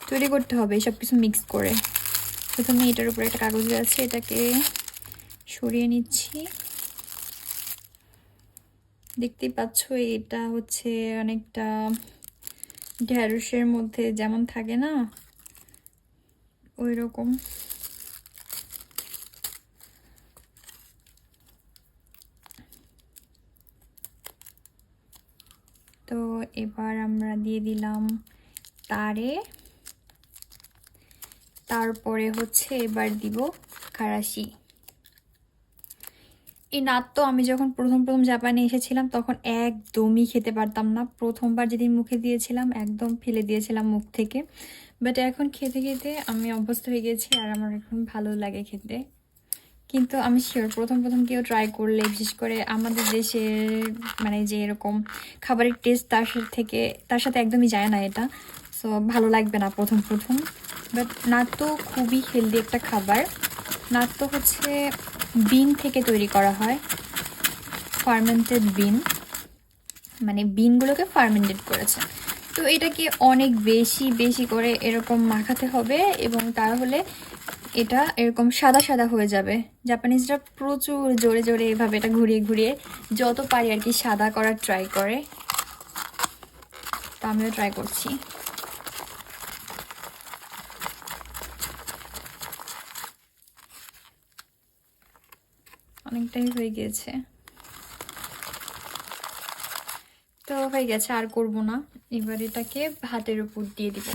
তৈরি করতে হবে সব কিছু মিক্স করে। প্রথমে এটার উপরে একটা কাগজ আছে, এটাকে সরিয়ে নিচ্ছি। দেখতেই পাচ্ছ এটা হচ্ছে অনেকটা ঢ্যাঁড়সের মধ্যে যেমন থাকে না, ওই রকম। তো এবার আমরা দিয়ে দিলাম তারে, তারপরে হচ্ছে এবার দিব কারাশি। এই নাত তো আমি যখন প্রথম প্রথম জাপানে এসেছিলাম তখন একদমই খেতে পারতাম না। প্রথমবার যেদিন মুখে দিয়েছিলাম একদম ফেলে দিয়েছিলাম মুখ থেকে, বাট এখন খেতে খেতে আমি অভ্যস্ত হয়ে গেছি আর আমার এখন ভালো লাগে খেতে। কিন্তু আমি শিওর প্রথম প্রথম কেউ ট্রাই করলে, বিশেষ করে আমাদের দেশের মানে যে এরকম খাবারের টেস্ট তার সাথে একদমই যায় না এটা, সো ভালো লাগবে না প্রথম প্রথম। বাট নাত তো খুবই হেলদি একটা খাবার। নাত তো হচ্ছে বিন থেকে তৈরি করা হয়, ফার্মেন্টেড বিন, মানে বিনগুলোকে ফার্মেন্টেড করেছে। তো এটাকে অনেক বেশি বেশি করে এরকম মাখাতে হবে এবং তাহলে এটা এরকম সাদা সাদা হয়ে যাবে। জাপানিজরা প্রচুর জোরে জোরে এভাবে এটা ঘুরিয়ে ঘুরিয়ে যত পারি আর কি সাদা করার ট্রাই করে। তো আমিও ট্রাই করছি। অনেকটাই হয়ে গিয়েছে, তো হয়ে গেছে, আর করব না। এবার এটাকে ভাতের উপর দিয়ে দিব।